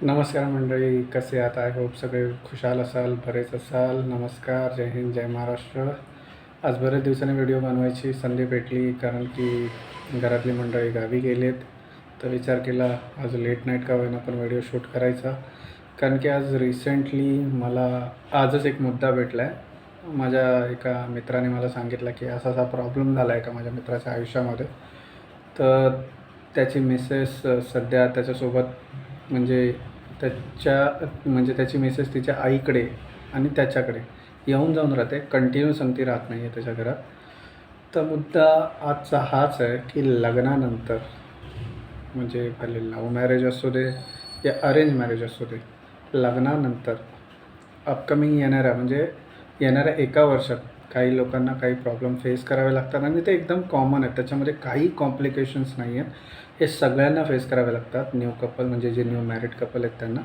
नमस्कार मंडळी, कसे आहात? आय होप सगळे खुशाल असाल, बरेच असाल. नमस्कार, जय हिंद, जय महाराष्ट्र. आज बरेच दिवसांनी व्हिडिओ बनवायची संधी भेटली, कारण की घरातली मंडळी गावी गेलेत. तर विचार केला आज लेट नाईट का होईना पण व्हिडिओ शूट करायचा, कारण की आज रिसेंटली मला आजच एक मुद्दा भेटला आहे. माझ्या एका मित्राने मला सांगितलं की असा असा प्रॉब्लेम झाला आहे का माझ्या मित्राच्या आयुष्यामध्ये. तर त्याची मिसेस सध्या त्याच्यासोबत म्हणजे त्याची मिसेस तिच्या आईकडे आणि त्याच्याकडे येऊन जाऊन राहते, कंटिन्यू संगती राहत नाही आहे त्याच्या घरात. तर मुद्दा आजचा हाच आहे की लग्नानंतर, म्हणजे पहिले लव्ह मॅरेज असू दे या अरेंज मॅरेज असू दे, लग्नानंतर अपकमिंग येणाऱ्या एका वर्षात काही लोकांना काही प्रॉब्लेम फेस करावे लागतात आणि ते एकदम कॉमन आहेत, त्याच्यामध्ये काही कॉम्प्लिकेशन्स नाही आहेत. हे सगळ्यांना फेस करावे लागतात, न्यू कपल म्हणजे जे न्यू मॅरिड कपल आहेत त्यांना.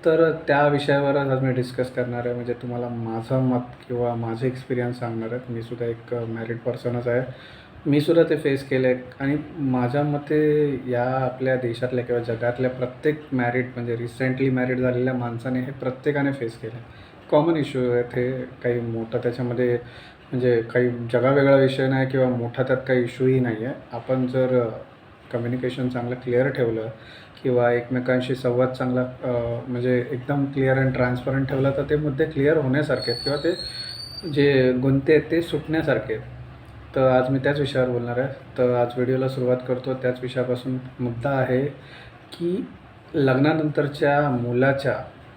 तर त्या विषयावरच आज मी डिस्कस करणार आहे. म्हणजे तुम्हाला माझं मत किंवा माझे एक्सपिरियन्स सांगणार आहेत. मी सुद्धा एक मॅरिड पर्सनच आहे. मी सुद्धा ते फेस केले आहे आणि माझ्या मते या आपल्या देशातल्या किंवा जगातल्या प्रत्येक मॅरिड म्हणजे रिसेंटली मॅरिड झालेल्या माणसाने हे प्रत्येकाने फेस केलं आहे. कॉमन इश्यू आहेत हे, काही मोठं त्याच्यामध्ये म्हणजे काही जगावेगळा विषय नाही किंवा मोठा त्यात काही इश्यूही नाही आहे. आपण जर कम्युनिकेशन चांगलं क्लिअर ठेवलं किंवा एकमेकांशी संवाद चांगला म्हणजे एकदम क्लिअर अँड ट्रान्सपरंट ठेवला तर ते मुद्दे क्लिअर होण्यासारखे आहेत किंवा ते जे गुंते आहेत ते सुटण्यासारखे आहेत. तर आज मी त्याच विषयावर बोलणार आहे. तर आज व्हिडिओला सुरुवात करतो त्याच विषयापासून. मुद्दा आहे की लग्नानंतरच्या मुलाच्या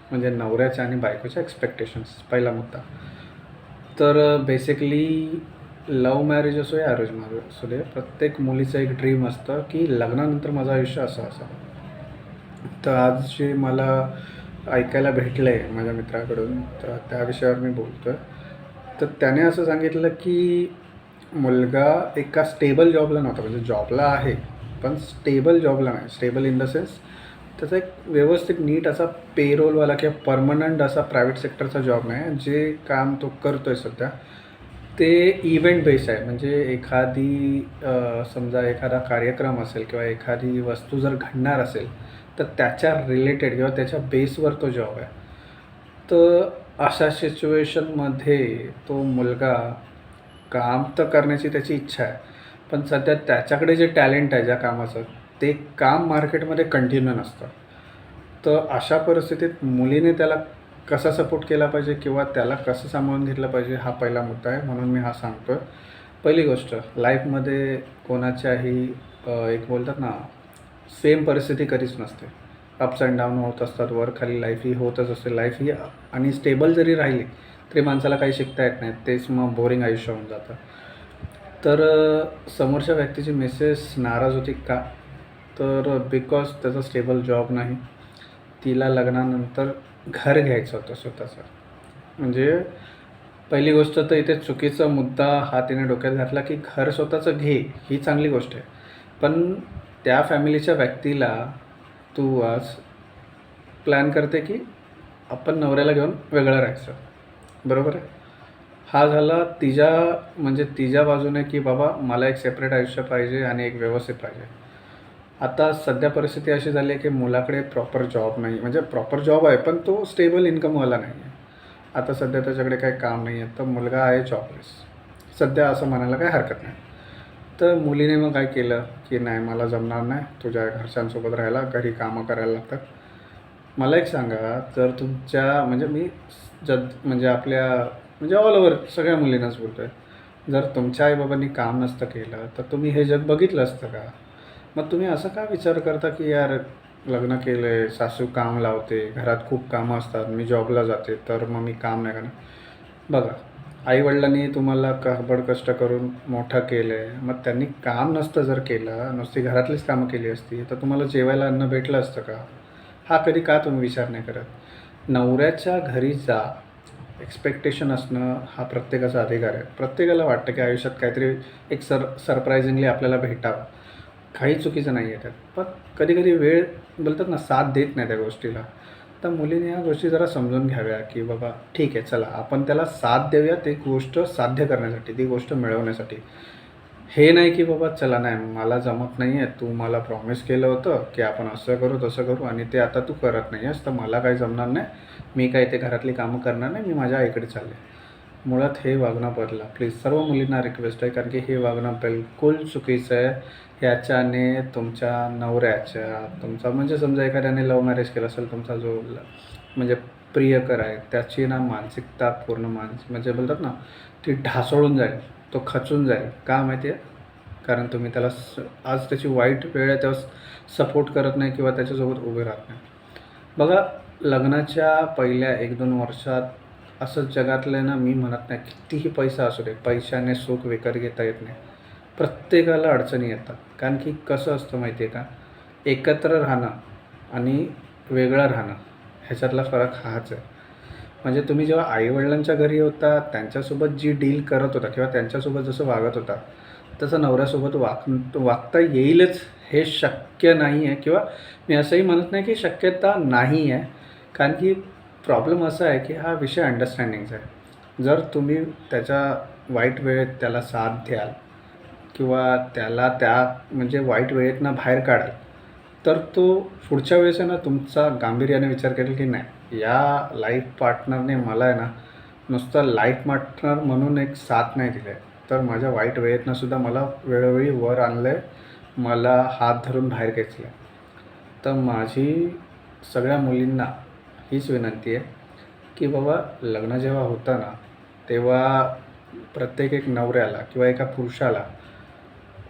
म्हणजे नवऱ्याच्या आणि बायकोच्या एक्सपेक्टेशन्स. पहिला मुद्दा तर बेसिकली लव्ह मॅरेज असो या अरेंज मॅरेज असू दे, प्रत्येक मुलीचं एक ड्रीम असतं की लग्नानंतर माझं आयुष्य असं असावं. तर आज जे मला ऐकायला भेटलं आहे माझ्या मित्राकडून, तर त्या विषयावर मी बोलतो आहे. तर त्याने असं सांगितलं की मुलगा एका स्टेबल जॉबला नव्हता, म्हणजे जॉबला आहे पण स्टेबल जॉबला नाही. स्टेबल इन द सेन्स त्याचा एक व्यवस्थित नीट असा पेरोलवाला किंवा परमनंट असा प्रायव्हेट सेक्टरचा जॉब नाही. जे काम तो करतो आहे सध्या ते इव्हेंट बेस आहे. म्हणजे समजा एखादा कार्यक्रम असेल किंवा एखादी वस्तू जर घडणार असेल तर त्याच्या रिलेटेड किंवा त्याच्या बेसवर तो जॉब आहे. तर अशा सिच्युएशनमध्ये तो मुलगा काम तर करण्याची त्याची इच्छा आहे, पण सध्या त्याच्याकडे जे टॅलेंट आहे ज्या कामाचं, ते काम मार्केटमध्ये कंटिन्यू नसतं. तर अशा परिस्थितीत मुलीने त्याला कसा सपोर्ट केला पाहिजे किंवा त्याला कसं सांभाळून घेतलं पाहिजे, हा पहिला मुद्दा आहे. म्हणून मी हा सांगतो आहे. पहिली गोष्ट, लाईफमध्ये कोणाच्याही एक बोलतात ना, सेम परिस्थिती कधीच नसते. अप्स अँड डाऊन होत असतात, वर खाली लाईफ ही होतच असते. लाईफ ही आणि स्टेबल जरी राहिली तरी माणसाला काही शिकता येत नाही, तेच मग बोरिंग आयुष्य होऊन जातं. तर समोरच्या व्यक्तीची मिसेस नाराज होती का? तर बिकॉज त्याचा स्टेबल जॉब नाही. तिला लग्नानंतर घर घ्यायचं होतं स्वतःचं. म्हणजे पहिली गोष्ट तर इथे चुकीचा मुद्दा हा तिने डोक्यात घातला की घर स्वतःचं घे, ही चांगली गोष्ट आहे, पण त्या फॅमिलीच्या व्यक्तीला तू आज प्लॅन करते की आपण नवऱ्याला घेऊन वेगळं राहायचं, बरोबर आहे. हा झाला तिच्या बाजूने की बाबा मला एक सेपरेट आयुष्य पाहिजे आणि एक व्यवस्थित पाहिजे. आता सध्या परिस्थिती अशी झाली आहे की मुलाकडे प्रॉपर जॉब नाही, म्हणजे प्रॉपर जॉब आहे पण तो स्टेबल इन्कमवाला नाही आहे. आता सध्या त्याच्याकडे काही काम नाही आहे, तर मुलगा आहे जॉबलेस सध्या, असं म्हणायला काही हरकत नाही. तर मुलीने मग काय केलं की नाही, मला जमणार नाही तुझ्या घरच्यांसोबत राहायला, घरी कामं करायला लागतात. मला एक सांगा, जर तुमच्या म्हणजे आपल्या म्हणजे ऑल ओव्हर सगळ्या मुलींनाच बोलतो आहे, जर तुमच्या आईबाबांनी काम नसतं केलं तर तुम्ही हे जग बघितलं असतं का? मग तुम्ही असं का विचार करता की यार लग्न केलं आहे, सासू काम लावते, घरात खूप कामं असतात, मी जॉबला जाते तर मग मी काम नाही करणार. बघा, आईवडिलांनी तुम्हाला काबड कष्ट करून मोठं केलं आहे, मग त्यांनी काम नसतं जर केलं, नुसती घरातलीच कामं केली असती तर तुम्हाला जेवायला अन्न भेटलं असतं का? हा कधी का तुम्ही विचार नाही करत? नवऱ्याच्या घरी जा, एक्सपेक्टेशन असणं हा प्रत्येकाचा अधिकार आहे. प्रत्येकाला वाटतं की आयुष्यात काहीतरी एक सरप्रायझिंगली आपल्याला भेटावं, काही चुकीचं नाही आहे त्यात. पण कधीकधी वेळ बोलतात ना, साथ देत नाही त्या गोष्टीला. तर मुलीने ह्या गोष्टी जरा समजून घ्याव्या की बाबा ठीक आहे, चला आपण त्याला साथ देऊया ती गोष्ट साध्य करण्यासाठी, ती गोष्ट मिळवण्यासाठी. हे नाही की बाबा चला नाही मला जमत नाही आहे, तू मला प्रॉमिस केलं होतं की आपण असं करू तसं करू आणि ते आता तू करत नाही आहेस, तर मला काही जमणार नाही, मी काही ते घरातली कामं करणार नाही, मी माझ्या आईकडे चालले. मुळात हे वागणं बदला प्लीज. सर्व मुलींना रिक्वेस्ट आहे, कारण की हे वागणं बिलकुल चुकीचं आहे. ह्याच्याने तुमच्या नवऱ्याच्या, तुमचा म्हणजे समजा एखाद्याने लव्ह मॅरेज केलं असेल, तुमचा जो म्हणजे प्रियकर आहे त्याची ना मानसिकता पूर्ण म्हणजे बोलतात ना, ती ढासळून जाईल, तो खचून जाईल. का माहिती आहे? कारण तुम्ही त्याला आज त्याची वाईट वेळ आहे तेव्हा सपोर्ट करत नाही किंवा त्याच्यासोबत उभे राहत नाही. बघा, लग्नाच्या पहिल्या 1-2 वर्षात असं जगातलं ना, मी म्हणत नाही कितीही पैसा असू दे, पैशाने सुख विकत घेता येत नाही. प्रत्येकाला अडचणी येतात. कारण की कसं असतं माहिती आहे का, एकत्र राहणं आणि वेगळं राहणं ह्याच्यातला फरक हाच आहे. म्हणजे तुम्ही जेव्हा आईवडिलांच्या घरी होता, त्यांच्यासोबत जी डील करत होता किंवा त्यांच्यासोबत जसं वागत होता, तसं नवऱ्यासोबत वागता येईलच हे शक्य नाही आहे. किंवा मी असंही म्हणत नाही की शक्यता नाही आहे, कारण की प्रॉब्लेम असा आहे की हा विषय अंडरस्टँडिंगचा आहे. जर तुम्ही त्याच्या वाईट वेळेत त्याला साथ द्याल किंवा त्याला त्या म्हणजे वाईट वेळेतनं बाहेर काढाल, तर तो पुढच्या वेळेस आहे ना तुमचा गांभीर्याने विचार करेल की नाही, या लाईफ पार्टनरने मला आहे ना नुसतं लाईफ पार्टनर म्हणून एक साथ नाही दिलं आहे, तर माझ्या वाईट वेळेतनं सुद्धा मला वेळोवेळी वर आणलं आहे, मला हात धरून बाहेर खेचलं आहे. तर माझी सगळ्या मुलींना हीच विनंती आहे की बाबा, लग्न जेव्हा होतं ना, तेव्हा प्रत्येक एक नवऱ्याला किंवा एका पुरुषाला,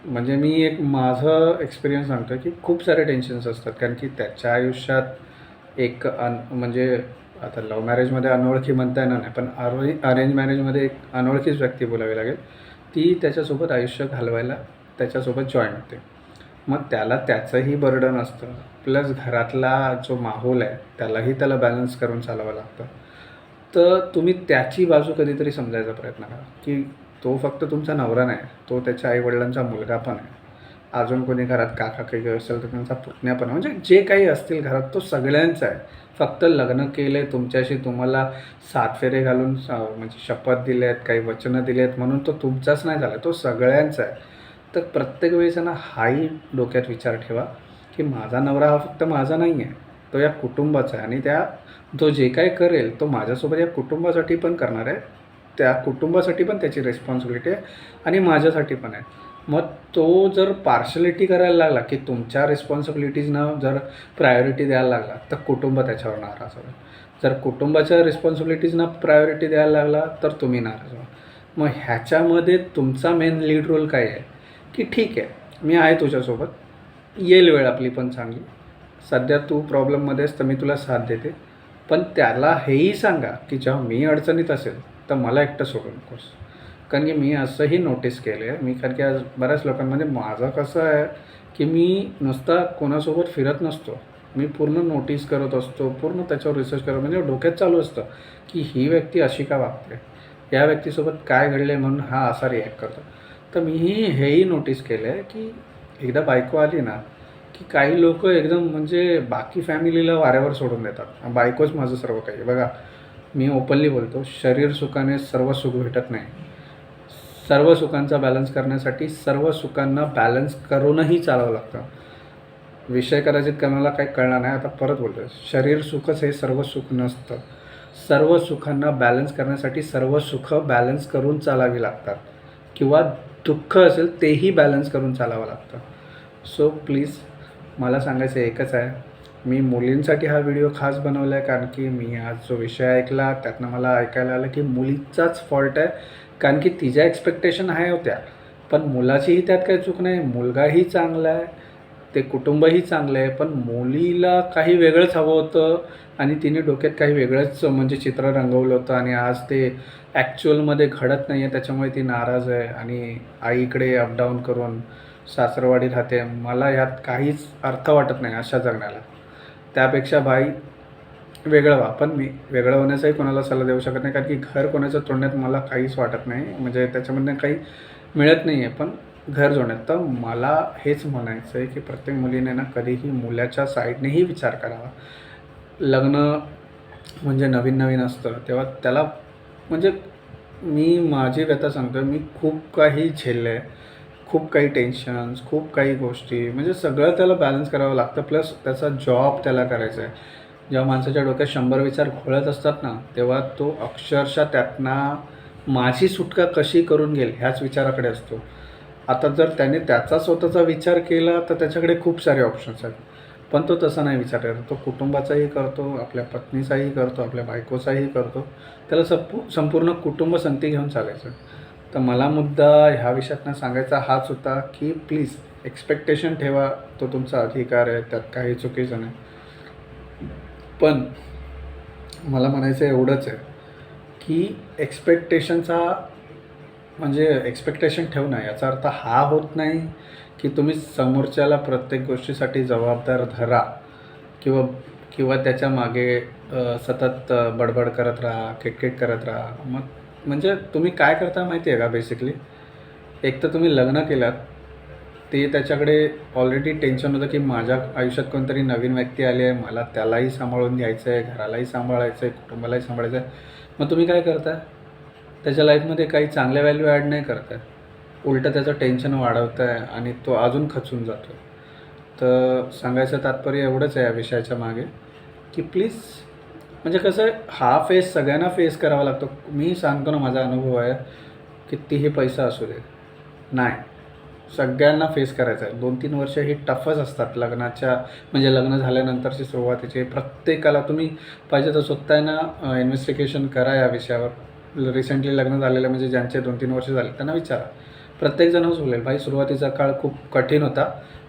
म्हणजे मी एक माझं एक्सपिरियन्स सांगतो की खूप सारे टेन्शन्स असतात. कारण की त्याच्या आयुष्यात एक म्हणजे आता लव्ह मॅरेजमध्ये अनोळखी म्हणता येणार नाही, पण अरेंज मॅरेजमध्ये एक अनोळखीच व्यक्ती बोलावी लागेल, ती त्याच्यासोबत आयुष्य घालवायला त्याच्यासोबत जॉईन होते. मग त्याला त्याचंही बर्डन असतं, प्लस घरातला जो माहोल आहे त्याला बॅलन्स करून चालावं लागतं. तर तुम्ही त्याची बाजू कधीतरी समजायचा प्रयत्न करा की तो फक्त तुमचा नवरा नाही, तो त्याच्या आईवडिलांचा मुलगा पण आहे. अजून कोणी घरात काका काही असेल तर त्यांचा पुतण्या पण आहे. म्हणजे जे काही असतील घरात तो सगळ्यांचा आहे. फक्त लग्न केलं आहे तुमच्याशी, तुम्हाला 7 फेरे घालून म्हणजे शपथ दिले आहेत, काही वचनं दिली आहेत म्हणून तो तुमचाच नाही झाला, तो सगळ्यांचा आहे. तर प्रत्येक वेळेस ना हाही डोक्यात विचार ठेवा की माझा नवरा हा फक्त माझा नाही आहे, तो या कुटुंबाचा आहे आणि तो जे काही करेल तो माझ्यासोबत या कुटुंबासाठी पण करणार आहे, त्या कुटुंबासाठी पण त्याची रिस्पॉन्सिबिलिटी आहे आणि माझ्यासाठी पण आहे. मग तो जर पार्शलिटी करायला लागला की तुमच्या रिस्पॉन्सिबिलिटीजनं जर प्रायोरिटी द्यायला लागला, तर कुटुंब त्याच्यावर नाराज होईल. जर कुटुंबाच्या रिस्पॉन्सिबिलिटीजना प्रायोरिटी द्यायला लागला तर तुम्ही नाराज व्हा. मग ह्याच्यामध्ये तुमचा मेन लीड रोल काय आहे की ठीक आहे, मी आहे तुझ्यासोबत, येईल वेळ आपली पण चांगली, सध्या तू प्रॉब्लेममध्ये आहेस तर मी तुला साथ देते, पण त्याला हेही सांगा की जेव्हा मी अडचणीत असेल तर मला एकटं सोडू नकोस. कारण की मी असंही नोटीस केलं आहे, कारण की आज बऱ्याच लोकांमध्ये माझं कसं आहे की मी नुसता कोणासोबत फिरत नसतो, मी पूर्ण नोटीस करत असतो, पूर्ण त्याच्यावर रिसर्च करत, म्हणजे डोक्यात चालू असतं की ही व्यक्ती अशी का वागते, या व्यक्तीसोबत काय घडले म्हणून हा असा रिॲक्ट करतो. तर मीही हेही नोटीस केलं आहे की एकदा बायको आली ना की काही लोक एकदम म्हणजे बाकी फॅमिलीला वाऱ्यावर सोडून देतात, बायकोच माझं सर्व काही. बघा, मी ओपनली बोलतो, शरीर सुखाने सर्व सुख भेटत नाही. सर्व सुखांचा बॅलन्स करण्यासाठी सर्व सुखांना बॅलन्स करूनही चालावं लागतं. विषय कदाचित कोणाला काही कळणार नाही, आता परत बोलतो, शरीर सुखच हे सर्व सुख नसतं. सर्व सुखांना बॅलन्स करण्यासाठी सर्व सुखं बॅलन्स करून चालावी लागतात किंवा दुःख असेल तेही बॅलन्स करून चालावं लागतं. सो प्लीज, मला सांगायचं एकच आहे, मी मुलींसाठी हा व्हिडिओ खास बनवला आहे, कारण की मी आज जो विषय ऐकला त्यातनं मला ऐकायला आलं की मुलीचाच फॉल्ट आहे. कारण की तिच्या एक्सपेक्टेशन आहे होत्या, पण मुलाचीही त्यात काही चूक नाही, मुलगाही चांगला आहे, ते कुटुंबही चांगलं आहे, पण मुलीला काही वेगळंच हवं होतं आणि तिने डोक्यात काही वेगळंच म्हणजे चित्र रंगवलं होतं आणि आज ते ॲक्च्युअलमध्ये घडत नाही आहे, त्याच्यामुळे ती नाराज आहे आणि आईकडे अपडाऊन करून सासरवाडी राहते. मला ह्यात काहीच अर्थ वाटत नाही अशा जगण्याला. त्यापेक्षा भाई वेगळं व्हा. पण मी वेगळं होण्याचाही कोणाला सल्ला देऊ शकत नाही, कारण की घर कोणाचं तोडण्यात मला काहीच वाटत नाही, म्हणजे त्याच्यामधनं काही मिळत नाही आहे. पण घर जोडण्यात तर मला हेच म्हणायचं आहे की प्रत्येक मुलीने ना कधीही मुलाच्या साईडनेही विचार करावा. लग्न म्हणजे नवीन नवीन असतं तेव्हा त्याला म्हणजे मी माझी व्यथा सांगतो आहे, मी खूप काही झेललं आहे, खूप काही टेन्शन्स, खूप काही गोष्टी, म्हणजे सगळं त्याला बॅलन्स करावं लागतं. प्लस त्याचा जॉब त्याला करायचा आहे. जेव्हा माणसाच्या डोक्यात 100 विचार घोळत असतात ना, तेव्हा तो अक्षरशः त्यातनं माझी सुटका कशी करून घेईल ह्याच विचाराकडे असतो. आता जर त्याने त्याचा स्वतःचा विचार केला तर त्याच्याकडे खूप सारे ऑप्शन्स आहेत. पण तो तसा नाही विचार करत. तो कुटुंबाचाही करतो, आपल्या पत्नीचाही करतो, आपल्या बायकोचाही करतो. त्याला संपूर्ण कुटुंब संगती घेऊन चालायचं. तर मला मुद्दा ह्या विषयातनं सांगायचा हाच होता, की प्लीज एक्स्पेक्टेशन ठेवा. तो तुमचा अधिकार आहे, त्यात काही चुकीचं नाही. पण मला म्हणायचं एवढंच आहे, की एक्स्पेक्टेशनचा म्हणजे एक्स्पेक्टेशन ठेवणं याचा अर्थ हा होत नाही, की तुम्ही समोरच्याला प्रत्येक गोष्टीसाठी जबाबदार धरा किंवा किंवा त्याच्या मागे सतत बडबड करत राहा, किटकिट करत राहा. मग म्हणजे तुम्ही काय करता माहिती आहे का बेसिकली? एक तर तुम्ही लग्न केलात, ते त्याच्याकडे ऑलरेडी टेन्शन होतं, की माझ्या आयुष्यात कोणतरी नवीन व्यक्ती आली आहे, मला त्यालाही सांभाळून घ्यायचं आहे, घरालाही सांभाळायचं आहे, कुटुंबालाही सांभाळायचं आहे. मग तुम्ही काय करता? त्याच्या लाईफमध्ये काही चांगल्या व्हॅल्यू ॲड नाही करत आहे. उलटं त्याचं टेन्शन वाढवत आहे आणि तो अजून खचून जातो. तर सांगायचं तात्पर्य एवढंच आहे या विषयाच्या मागे, की प्लीज म्हणजे कसं आहे, हा फेस सगळ्यांना फेस करावा लागतो. मी सांगतो ना, माझा अनुभव आहे, कितीही पैसा असू दे, नाही, सगळ्यांना फेस करायचं आहे. 2-3 वर्ष ही टफच असतात लग्नाच्या, म्हणजे लग्न झाल्यानंतरची सुरुवातीचे. प्रत्येकाला तुम्ही पाहिजे तर स्वतः आहे ना इन्व्हेस्टिगेशन करा या विषयावर. रिसेंटली लग्न झालेलं म्हणजे ज्यांचे 2-3 वर्ष झाले त्यांना विचारा. प्रत्येकजणच बोलेल, भाई सुरुवातीचा काळ खूप कठीण होता,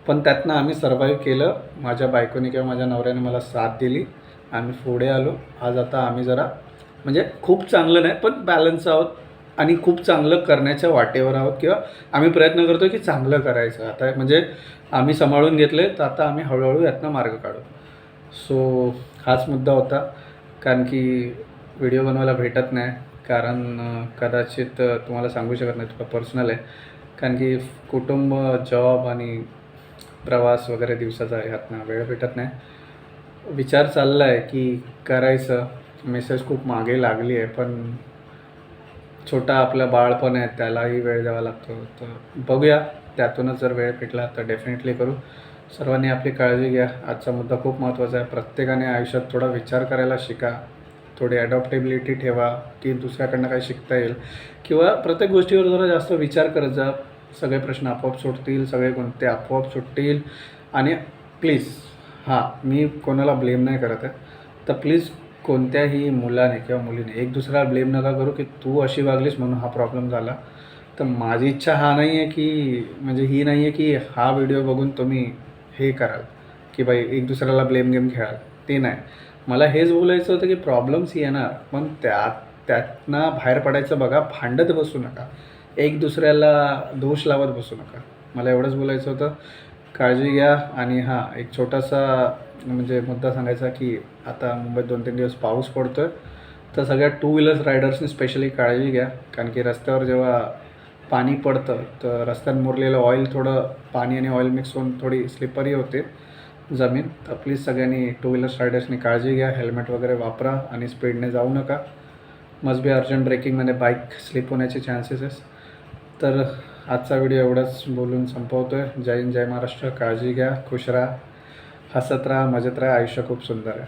पण त्यातनं आम्ही सर्व्हाइव्ह केलं. माझ्या बायकोने किंवा माझ्या नवऱ्याने मला साथ दिली. आम्ही पुढे आलो. आज आता आम्ही जरा म्हणजे खूप चांगलं नाही, पण बॅलन्स आहोत आणि खूप चांगलं करण्याच्या वाटेवर आहोत किंवा आम्ही प्रयत्न करतो की चांगलं करायचं. आता म्हणजे आम्ही सांभाळून घेतले, तर आता आम्ही हळूहळू यातनं मार्ग काढू. सो हाच मुद्दा होता. कारण की व्हिडिओ बनवायला भेटत नाही. कारण कदाचित तुम्हाला सांगू शकत नाही, थोडं पर्सनल आहे. कारण की कुटुंब, जॉब आणि प्रवास वगैरे दिवसाचा आहे, ह्यातनं वेळ भेटत नाही. विचार चालला आहे की करायचं. मेसेज खूप मागे लागली आहे, पण छोटा आपलं बाळपण आहे, त्यालाही वेळ द्यावा लागतो. तर बघूया, त्यातूनच जर वेळ भेटला तर डेफिनेटली करू. सर्वांनी आपली काळजी घ्या. आजचा मुद्दा खूप महत्त्वाचा आहे. प्रत्येकाने आयुष्यात थोडा विचार करायला शिका. थोडी ॲडॉप्टेबिलिटी ठेवा, की दुसऱ्याकडनं काही शिकता येईल किंवा प्रत्येक गोष्टीवर जरा जास्त विचार करत जा. सगळे प्रश्न आपोआप सुटतील, सगळे गुंते आपोआप सुटतील. आणि प्लीज, हां, मी कोणाला ब्लेम नाही करत आहे. तर प्लीज कोणत्याही मुलाने किंवा मुलीने एक दुसऱ्याला ब्लेम नका करू, की तू अशी वागलीस म्हणून हा प्रॉब्लेम झाला. तर माझी इच्छा हा नाही आहे, की म्हणजे ही नाही आहे, की हा व्हिडिओ बघून तुम्ही हे कराल, की बाई एक दुसऱ्याला ब्लेम गेम खेळाल. ते नाही. मला हेच बोलायचं होतं, की प्रॉब्लेम्स येणार, पण त्यातनं बाहेर पडायचं बघा. भांडत बसू नका. एक दुसऱ्याला दोष लावत बसू नका. मला एवढंच बोलायचं होतं. काळजी घ्या. आणि हां, एक छोटासा म्हणजे मुद्दा सांगायचा, की आता मुंबईत 2-3 दिवस पाऊस पडतो आहे. तर सगळ्या टू व्हीलर्स रायडर्सनी स्पेशली काळजी घ्या. कारण की रस्त्यावर जेव्हा पाणी पडतं तर रस्त्यात मुरलेलं ऑइल, थोडं पाणी आणि ऑइल मिक्स होऊन थोडी स्लिपरी होते जमीन. तर प्लीज सगळ्यांनी टू व्हीलर्स रायडर्सनी काळजी घ्या. हेल्मेट वगैरे वापरा आणि स्पीडने जाऊ नका. मस्ट बी अर्जंट ब्रेकिंगमध्ये बाईक स्लिप होण्याचे चान्सेस आहेत. तर आजचा व्हिडिओ एवढंच बोलून संपवतो आहे. जय हिंद, जय महाराष्ट्र. काळजी घ्या, खुश राहा, हसत राहा, मजेत राहा. आयुष्य खूप सुंदर आहे.